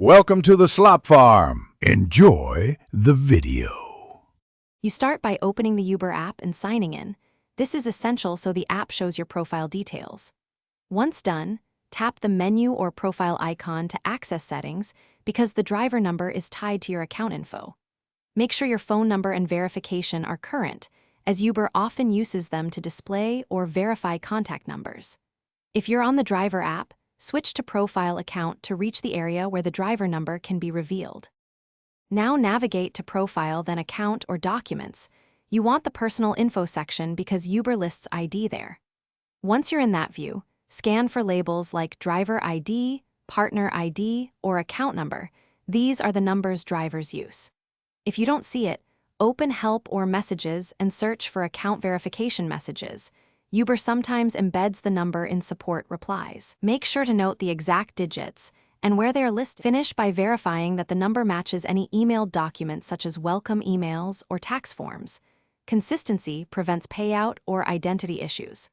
Welcome to the Slop Farm. Enjoy the video. You start by opening the Uber app and signing in. This is essential so the app shows your profile details. Once done, tap the menu or profile icon to access settings because the driver number is tied to your account info. Make sure your phone number and verification are current, as Uber often uses them to display or verify contact numbers. If you're on the driver app, switch to Profile Account to reach the area where the driver number can be revealed. Now navigate to Profile, then Account or Documents. You want the Personal Info section because Uber lists ID there. Once you're in that view, scan for labels like Driver ID, Partner ID, or Account Number. These are the numbers drivers use. If you don't see it, open Help or Messages and search for Account Verification Messages. Uber sometimes embeds the number in support replies. Make sure to note the exact digits and where they are listed. Finish by verifying that the number matches any emailed documents such as welcome emails or tax forms. Consistency prevents payout or identity issues.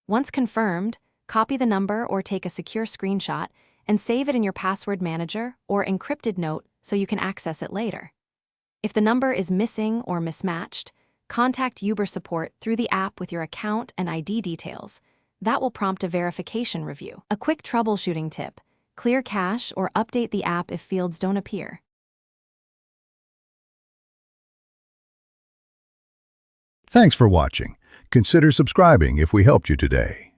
Once confirmed, copy the number or take a secure screenshot and save it in your password manager or encrypted note so you can access it later. If the number is missing or mismatched, contact Uber support through the app with your account and ID details. That will prompt a verification review. A quick troubleshooting tip: clear cache or update the app if fields don't appear. Thanks for watching. Consider subscribing if we helped you today.